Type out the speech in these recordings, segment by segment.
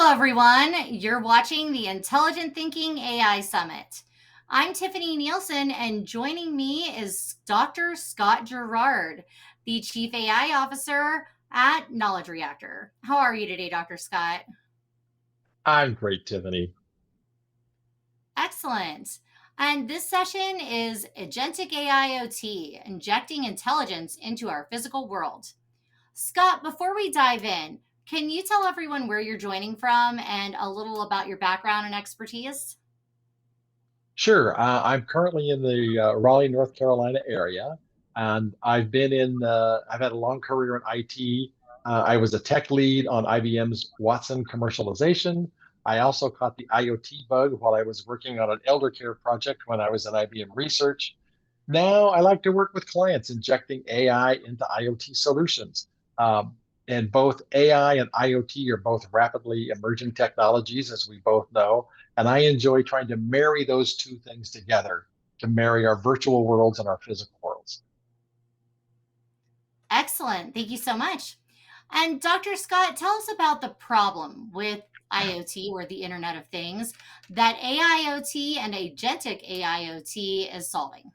Hello, everyone. You're watching the Intelligent Thinking AI Summit. I'm Tiffany Nielsen, and joining me is Dr. Scott Gerard, the Chief AI Officer at Knowledge Reactor. How are you today, Dr. Scott? I'm great, Tiffany. Excellent. And this session is Agentic AIoT, injecting intelligence into our physical world. Scott, before we dive in, can you tell everyone where you're joining from and a little about your background and expertise? Sure. I'm currently in the Raleigh, North Carolina area, and I've had a long career in IT. I was a tech lead on IBM's Watson commercialization. I also caught the IoT bug while I was working on an elder care project when I was in IBM research. Now I like to work with clients injecting AI into IoT solutions. And both AI and IoT are both rapidly emerging technologies, as we both know. And I enjoy trying to marry those two things together to marry our virtual worlds and our physical worlds. Excellent. Thank you so much. And Dr. Scott, tell us about the problem with IoT or the Internet of Things that AIoT and agentic AIoT is solving.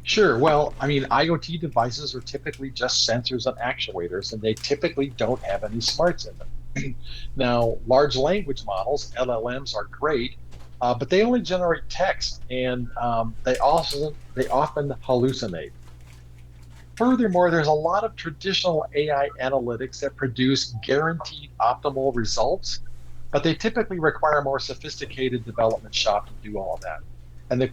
Sure. Well, I mean, IoT devices are typically just sensors and actuators, and they typically don't have any smarts in them. Now, large language models, LLMs, are great, but they only generate text, and they often hallucinate. Furthermore, there's a lot of traditional AI analytics that produce guaranteed optimal results, but they typically require a more sophisticated development shop to do all of that. And the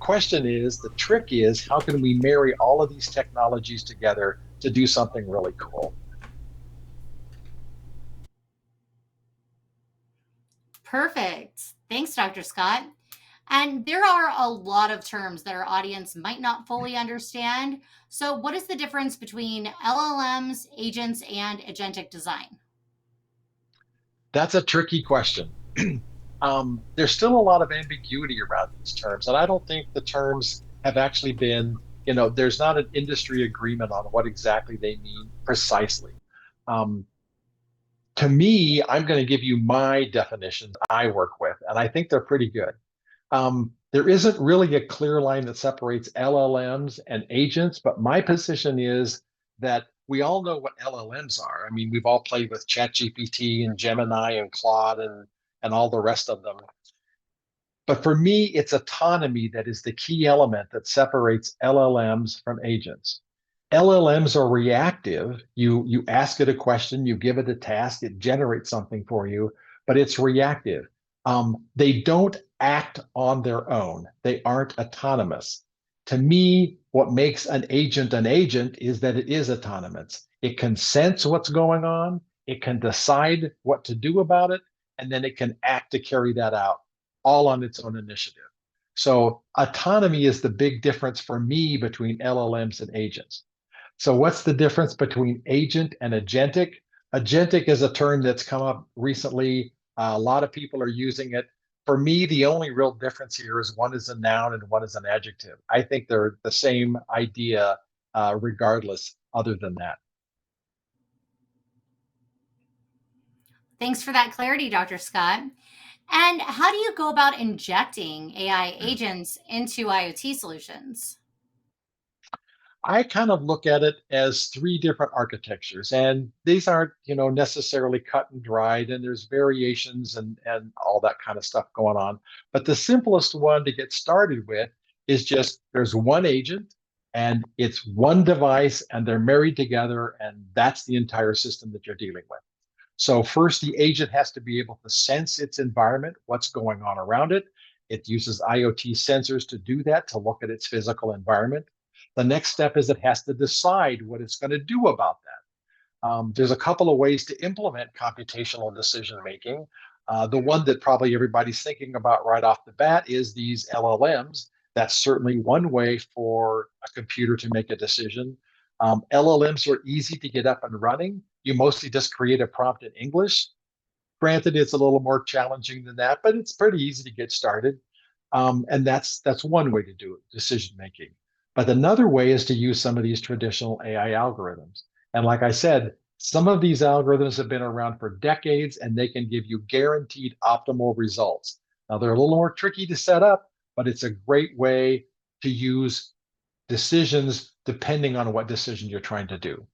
trick is, how can we marry all of these technologies together to do something really cool? Perfect. Thanks, Dr. Scott. And there are a lot of terms that our audience might not fully understand. So, what is the difference between LLMs, agents, and agentic design? That's a tricky question. There's still a lot of ambiguity around these terms, and I don't think the terms have actually there's not an industry agreement on what exactly they mean precisely. Um, to me, I'm going to give you my definitions I work with, and I think they're pretty good. There isn't really a clear line that separates LLMs and agents, but my position is that we all know what LLMs are. I mean, we've all played with ChatGPT and Gemini and Claude and all the rest of them. But for me, it's autonomy that is the key element that separates LLMs from agents. LLMs are reactive. You ask it a question, you give it a task, it generates something for you, but it's reactive. They don't act on their own. They aren't autonomous. To me, what makes an agent is that it is autonomous. It can sense what's going on, it can decide what to do about it, and then it can act to carry that out, all on its own initiative. So autonomy is the big difference for me between LLMs and agents. So what's the difference between agent and agentic? Agentic is a term that's come up recently. A lot of people are using it. For me, the only real difference here is one is a noun and one is an adjective. I think they're the same idea, regardless, other than that. Thanks for that clarity, Dr. Scott. And how do you go about injecting AI agents into IoT solutions? I kind of look at it as three different architectures, and these aren't, necessarily cut and dried, and there's variations and all that kind of stuff going on. But the simplest one to get started with is just there's one agent and it's one device and they're married together, and that's the entire system that you're dealing with. So first, the agent has to be able to sense its environment, what's going on around it. It uses IoT sensors to do that, to look at its physical environment. The next step is it has to decide what it's going to do about that. There's a couple of ways to implement computational decision making. The one that probably everybody's thinking about right off the bat is these LLMs. That's certainly one way for a computer to make a decision. LLMs are easy to get up and running. You mostly just create a prompt in English. Granted, it's a little more challenging than that, but it's pretty easy to get started. And that's one way to do it, decision making. But another way is to use some of these traditional AI algorithms. And like I said, Some of these algorithms have been around for decades and they can give you guaranteed optimal results. Now, they're a little more tricky to set up, but it's a great way to use decisions depending on what decision you're trying to do.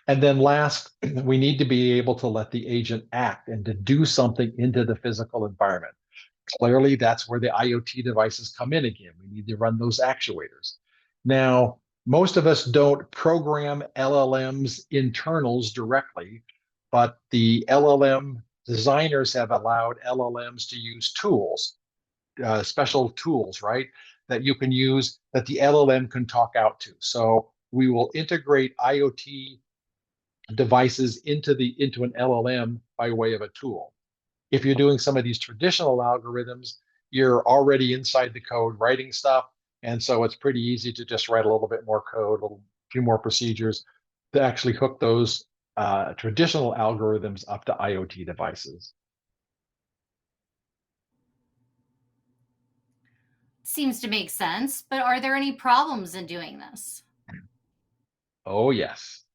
And then last, we need to be able to let the agent act and to do something into the physical environment. Clearly, that's where the IoT devices come in again. We need to run those actuators. Now, most of us don't program LLMs internals directly, but the LLM designers have allowed LLMs to use tools, special tools, right, that you can use that the LLM can talk out to. So we will integrate IoT devices into an LLM by way of a tool. If you're doing some of these traditional algorithms, you're already inside the code writing stuff. And so it's pretty easy to just write a little bit more code, a few more procedures to actually hook those traditional algorithms up to IoT devices. Seems to make sense, but are there any problems in doing this? Oh, yes.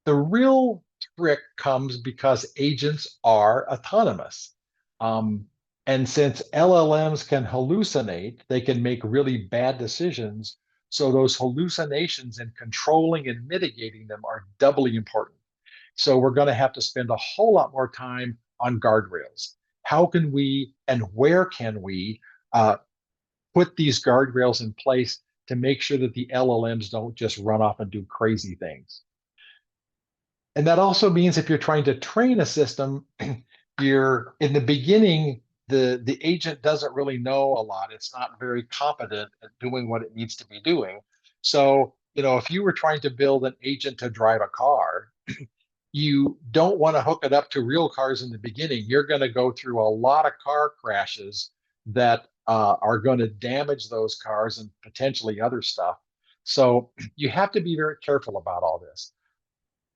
The real trick comes because agents are autonomous. Um, and since LLMs can hallucinate, they can make really bad decisions. So those hallucinations and controlling and mitigating them are doubly important. So we're going to have to spend a whole lot more time on guardrails. How can we and where can we put these guardrails in place to make sure that the LLMs don't just run off and do crazy things? And that also means if you're trying to train a system, you're in the beginning, the agent doesn't really know a lot. It's not very competent at doing what it needs to be doing. So, if you were trying to build an agent to drive a car, you don't want to hook it up to real cars in the beginning. You're going to go through a lot of car crashes that are going to damage those cars and potentially other stuff. So you have to be very careful about all this.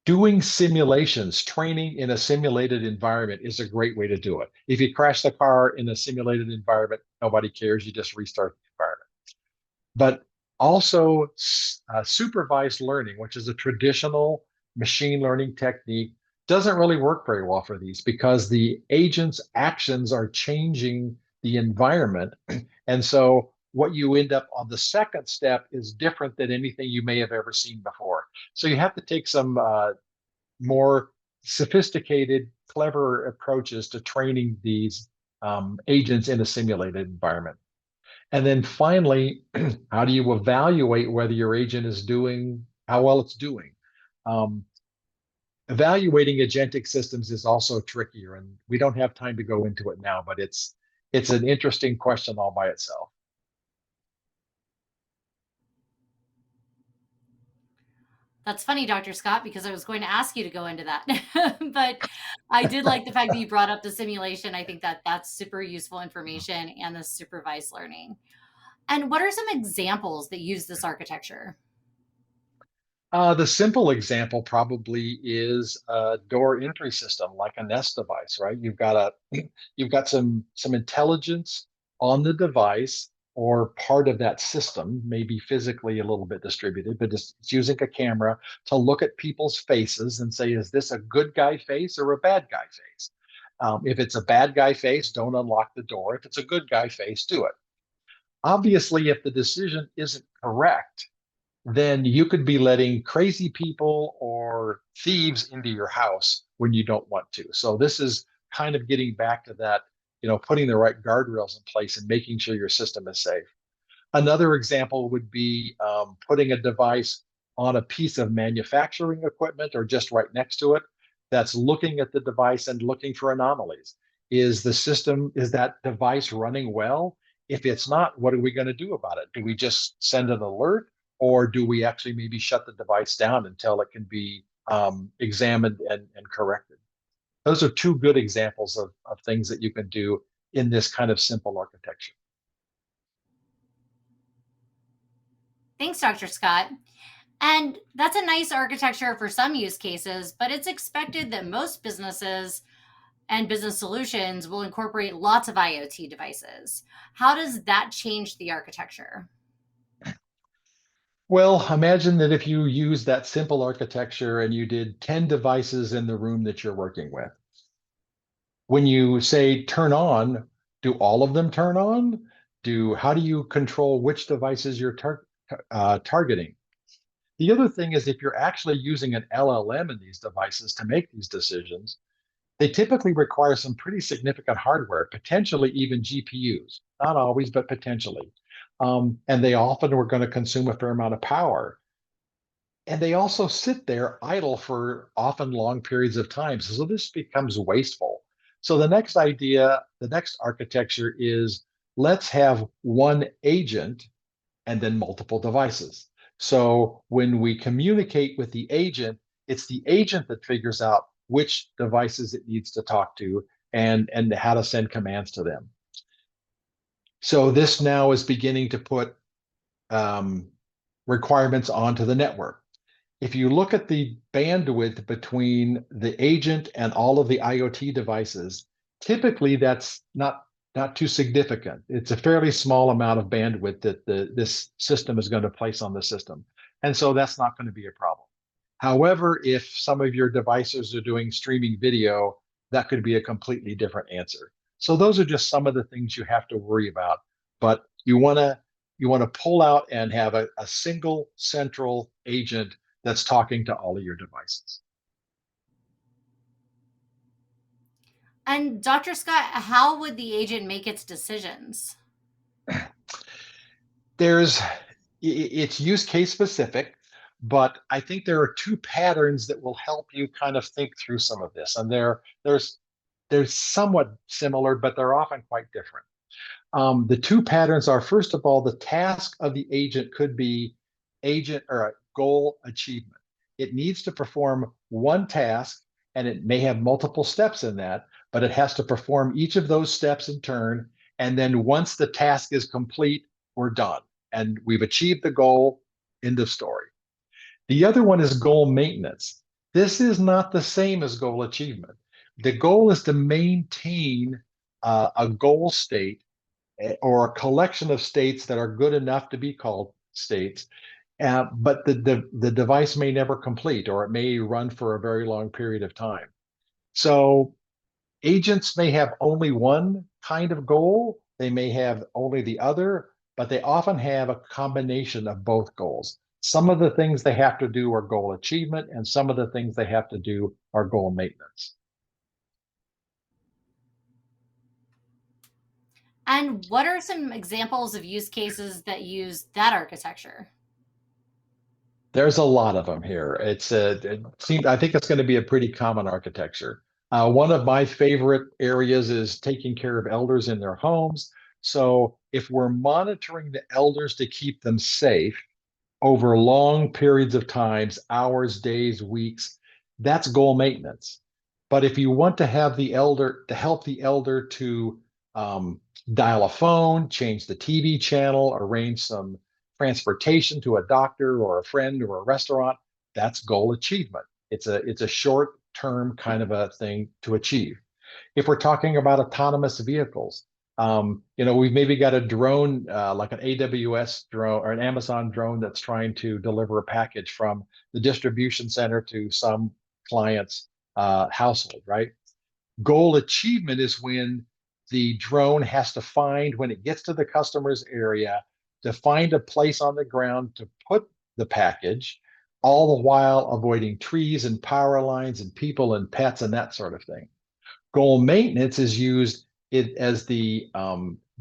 Doing simulations, training in a simulated environment is a great way to do it. If you crash the car in a simulated environment, nobody cares. You just restart the environment. But also supervised learning, which is a traditional machine learning technique, doesn't really work very well for these because the agent's actions are changing the environment. And so what you end up on the second step is different than anything you may have ever seen before. So you have to take some more sophisticated, clever approaches to training these agents in a simulated environment. And then finally, how do you evaluate whether your agent is doing how well it's doing? Um, Evaluating agentic systems is also trickier, and we don't have time to go into it now, but it's an interesting question all by itself. That's funny, Dr. Scott, because I was going to ask you to go into that. But I did like the fact that you brought up the simulation. I think that that's super useful information and the supervised learning. And what are some examples that use this architecture? The simple example probably is a door entry system like a Nest device, right? You've got some intelligence on the device or part of that system, maybe physically a little bit distributed, but it's using a camera to look at people's faces and say, is this a good guy face or a bad guy face? If it's a bad guy face, don't unlock the door. If it's a good guy face, do it. Obviously, if the decision isn't correct, then you could be letting crazy people or thieves into your house when you don't want to. So this is kind of getting back to that, putting the right guardrails in place and making sure your system is safe. Another example would be putting a device on a piece of manufacturing equipment or just right next to it that's looking at the device and looking for anomalies. Is that device running well? If it's not, what are we going to do about it? Do we just send an alert or do we actually maybe shut the device down until it can be examined and corrected? Those are two good examples of things that you can do in this kind of simple architecture. Thanks, Dr. Scott. And that's a nice architecture for some use cases, but it's expected that most businesses and business solutions will incorporate lots of IoT devices. How does that change the architecture? Well, imagine that if you use that simple architecture and you did 10 devices in the room that you're working with. When you say turn on, do all of them turn on? How do you control which devices you're targeting? The other thing is if you're actually using an LLM in these devices to make these decisions, they typically require some pretty significant hardware, potentially even GPUs. Not always, but potentially. And they often are going to consume a fair amount of power. And they also sit there idle for often long periods of time. So this becomes wasteful. So the next architecture is let's have one agent and then multiple devices. So when we communicate with the agent, it's the agent that figures out which devices it needs to talk to and how to send commands to them. So this now is beginning to put um, requirements onto the network. If you look at the bandwidth between the agent and all of the IoT devices, typically that's not too significant. It's a fairly small amount of bandwidth that this system is going to place on the system. And so that's not going to be a problem. However, if some of your devices are doing streaming video, that could be a completely different answer. So those are just some of the things you have to worry about. But you want to pull out and have a single central agent that's talking to all of your devices. And Dr. Scott, how would the agent make its decisions? There's it's use case specific, but I think there are two patterns that will help you kind of think through some of this. And they're somewhat similar, but they're often quite different. The two patterns are, first of all, the task of the agent could be agent or a goal achievement. It needs to perform one task, and it may have multiple steps in that, but it has to perform each of those steps in turn. And then once the task is complete, we're done. And we've achieved the goal, end of story. The other one is goal maintenance. This is not the same as goal achievement. The goal is to maintain a goal state or a collection of states that are good enough to be called states, but the device may never complete or it may run for a very long period of time. So agents may have only one kind of goal, they may have only the other, but they often have a combination of both goals. Some of the things they have to do are goal achievement, and some of the things they have to do are goal maintenance. And what are some examples of use cases that use that architecture? There's a lot of them here. It seems I think it's going to be a pretty common architecture. One of my favorite areas is taking care of elders in their homes. So if we're monitoring the elders to keep them safe over long periods of times, hours, days, weeks, that's goal maintenance. But if you want to have the elder to help the elder to um, dial a phone, change the TV channel, arrange some transportation to a doctor or a friend or a restaurant, that's goal achievement. It's a short term kind of a thing to achieve. If we're talking about autonomous vehicles, we've maybe got a drone like an AWS drone or an Amazon drone that's trying to deliver a package from the distribution center to some client's household, right? Goal achievement is when the drone has to find, when it gets to the customer's area, to find a place on the ground to put the package, all the while avoiding trees and power lines and people and pets and that sort of thing. Goal maintenance is used as the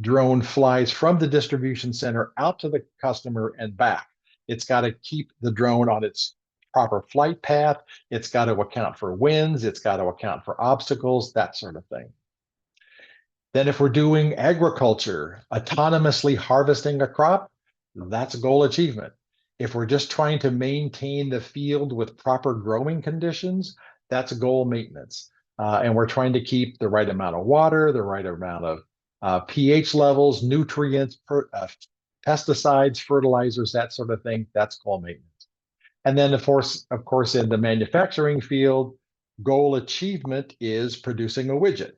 drone flies from the distribution center out to the customer and back. It's got to keep the drone on its proper flight path. It's got to account for winds. It's got to account for obstacles, that sort of thing. Then, if we're doing agriculture, autonomously harvesting a crop, that's goal achievement. If we're just trying to maintain the field with proper growing conditions, that's goal maintenance. And we're trying to keep the right amount of water, the right amount of pH levels, nutrients, pesticides, fertilizers, that sort of thing. That's goal maintenance. And then, of course, in the manufacturing field, goal achievement is producing a widget.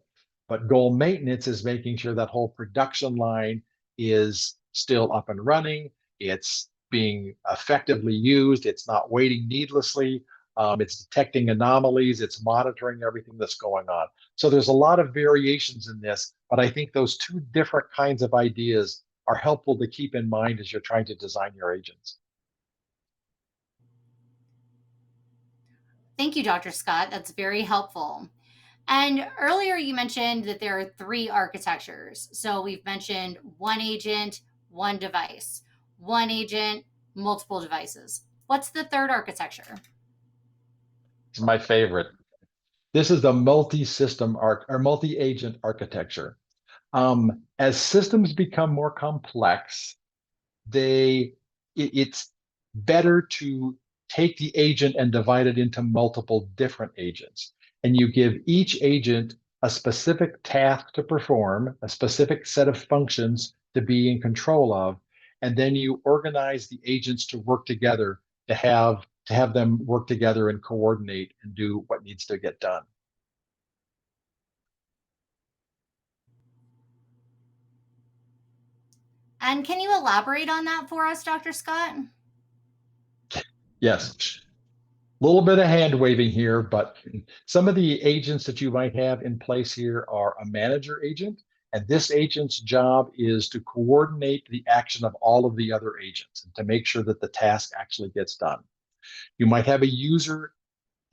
But goal maintenance is making sure that whole production line is still up and running. It's being effectively used. It's not waiting needlessly. It's detecting anomalies. It's monitoring everything that's going on. So there's a lot of variations in this, but I think those two different kinds of ideas are helpful to keep in mind as you're trying to design your agents. Thank you, Dr. Scott. That's very helpful. And earlier you mentioned that there are three architectures. So we've mentioned one agent, one device, one agent, multiple devices. What's the third architecture? It's my favorite. This is the multi-system arc or multi-agent architecture. As systems become more complex, it's better to take the agent and divide it into multiple different agents. And you give each agent a specific task to perform, a specific set of functions to be in control of, and then you organize the agents to work together to have them work together and coordinate and do what needs to get done. And can you elaborate on that for us, Dr. Scott? Yes. A little bit of hand waving here, but some of the agents that you might have in place here are a manager agent, and this agent's job is to coordinate the action of all of the other agents and to make sure that the task actually gets done. You might have a user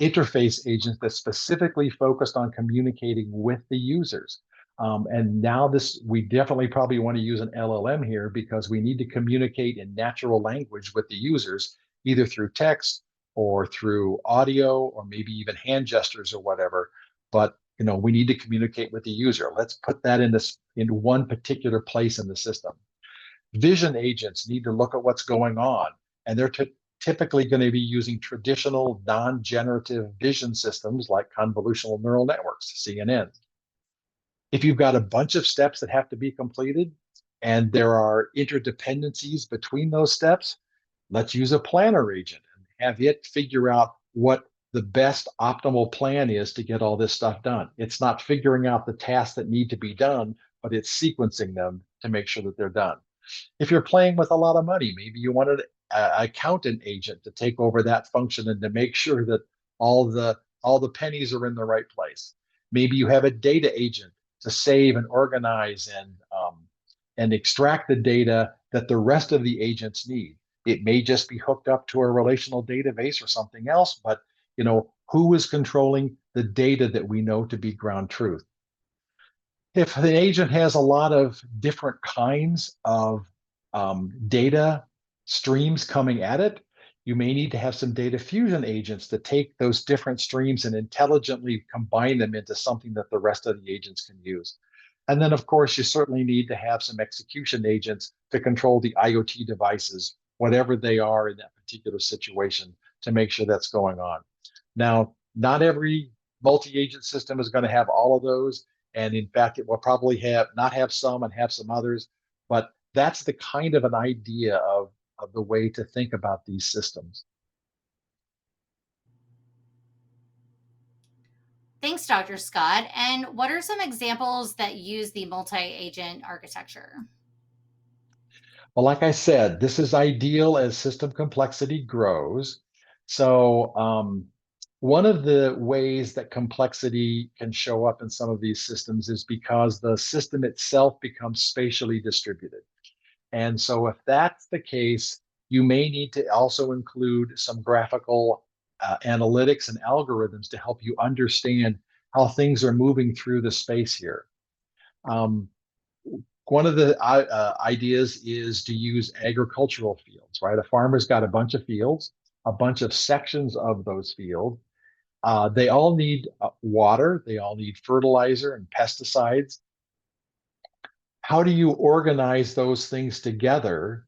interface agent that's specifically focused on communicating with the users. And now we definitely probably want to use an LLM here because we need to communicate in natural language with the users, either through text or through audio or maybe even hand gestures or whatever. But we need to communicate with the user. Let's put that in one particular place in the system. Vision agents need to look at what's going on, and they're typically going to be using traditional non-generative vision systems like convolutional neural networks, CNN. If you've got a bunch of steps that have to be completed and there are interdependencies between those steps, let's use a planner agent and have it figure out what the best optimal plan is to get all this stuff done. It's not figuring out the tasks that need to be done, but it's sequencing them to make sure that they're done. If you're playing with a lot of money, maybe you wanted an accountant agent to take over that function and to make sure that all the pennies are in the right place. Maybe you have a data agent to save and organize and extract the data that the rest of the agents need. It may just be hooked up to a relational database or something else, but who is controlling the data that we know to be ground truth? If the agent has a lot of different kinds of data streams coming at it, you may need to have some data fusion agents to take those different streams and intelligently combine them into something that the rest of the agents can use. And then, of course, you certainly need to have some execution agents to control the IoT devices, whatever they are in that particular situation, to make sure that's going on. Now, not every multi-agent system is going to have all of those. And in fact, it will probably not have some and have some others. But that's the kind of an idea of the way to think about these systems. Thanks, Dr. Scott. And what are some examples that use the multi agent architecture? Well, like I said, this is ideal as system complexity grows. So, one of the ways that complexity can show up in some of these systems is because the system itself becomes spatially distributed. And so, if that's the case, you may need to also include some graphical analytics and algorithms to help you understand how things are moving through the space here. Um, One of the ideas is to use agricultural fields, right? A farmer's got a bunch of fields, a bunch of sections of those fields. They all need water, they all need fertilizer and pesticides. How do you organize those things together?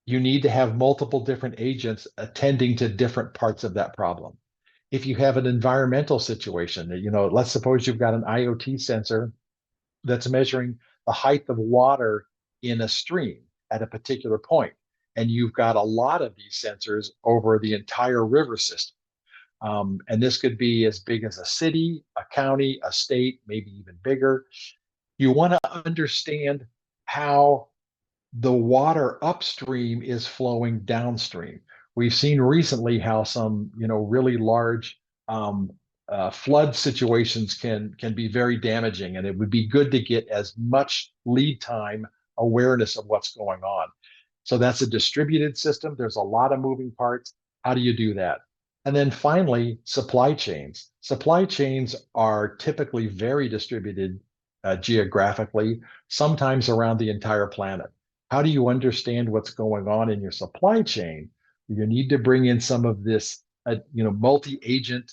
You need to have multiple different agents attending to different parts of that problem. If you have an environmental situation, let's suppose you've got an IoT sensor that's measuring the height of water in a stream at a particular point, and you've got a lot of these sensors over the entire river system. And this could be as big as a city, a county, a state, maybe even bigger. You want to understand how the water upstream is flowing downstream. We've seen recently how some, really large um, flood situations can be very damaging, and it would be good to get as much lead time awareness of what's going on. So that's a distributed system. There's a lot of moving parts. How do you do that? And then finally, supply chains. Supply chains are typically very distributed geographically, sometimes around the entire planet. How do you understand what's going on in your supply chain? You need to bring in some of this, multi-agent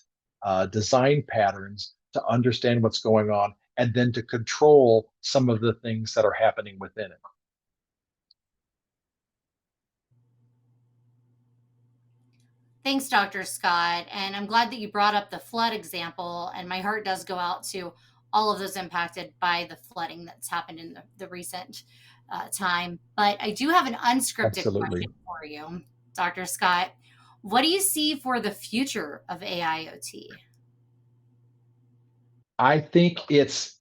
design patterns to understand what's going on, and then to control some of the things that are happening within it. Thanks, Dr. Scott. And I'm glad that you brought up the flood example. And my heart does go out to all of those impacted by the flooding that's happened in the recent time. But I do have an unscripted Absolutely. question for you, Dr. Scott. What do you see for the future of AIoT? I think it's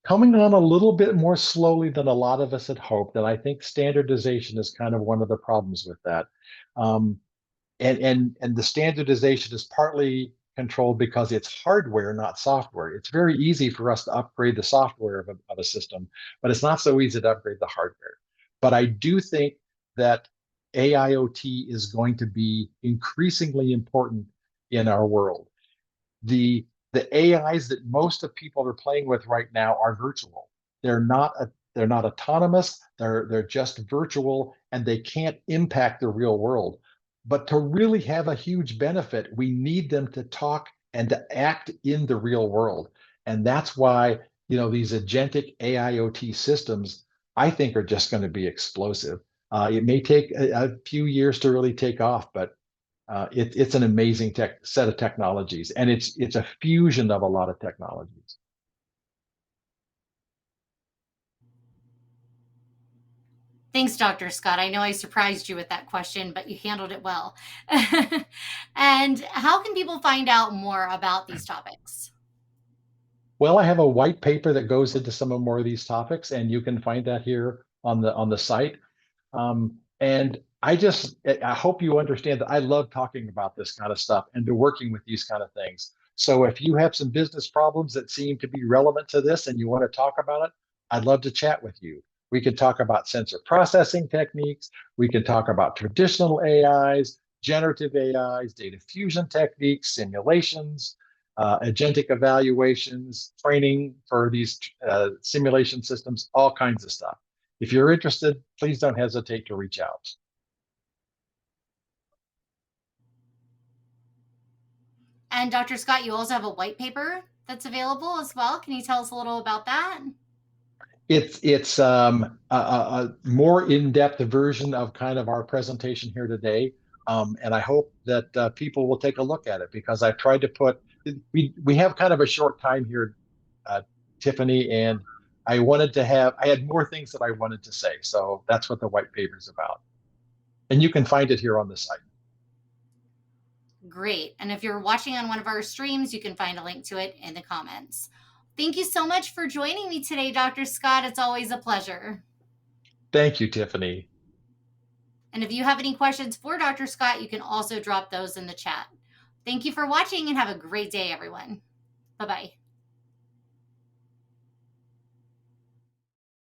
coming on a little bit more slowly than a lot of us had hoped, and I think standardization is kind of one of the problems with that. Um, and the standardization is partly controlled because it's hardware, not software. It's very easy for us to upgrade the software of a system, but it's not so easy to upgrade the hardware. But I do think that AIoT is going to be increasingly important in our world. The AIs that most of people are playing with right now are virtual. They're not autonomous. They're just virtual, and they can't impact the real world. But to really have a huge benefit, we need them to talk and to act in the real world. And that's why, these agentic AIoT systems, I think, are just going to be explosive. It may take a few years to really take off, but it's an amazing set of technologies, and it's a fusion of a lot of technologies. Thanks, Dr. Scott. I know I surprised you with that question, but you handled it well. And how can people find out more about these topics? Well, I have a white paper that goes into some of more of these topics, and you can find that here on the site. And I hope you understand that I love talking about this kind of stuff and to working with these kind of things. So if you have some business problems that seem to be relevant to this and you want to talk about it, I'd love to chat with you. We can talk about sensor processing techniques. We can talk about traditional AIs, generative AIs, data fusion techniques, simulations, agentic evaluations, training for these simulation systems, all kinds of stuff. If you're interested, please don't hesitate to reach out. And Dr. Scott, you also have a white paper that's available as well. Can you tell us a little about that? It's a more in-depth version of kind of our presentation here today, and I hope that people will take a look at it because I've tried to put we have kind of a short time here, Tiffany, and I had more things that I wanted to say, so that's what the white paper is about, and you can find it here on the site. Great. And if you're watching on one of our streams, you can find a link to it in the comments. Thank you so much for joining me today, Dr. Scott. It's always a pleasure. Thank you, Tiffany. And if you have any questions for Dr. Scott, you can also drop those in the chat. Thank you for watching and have a great day, everyone. Bye bye.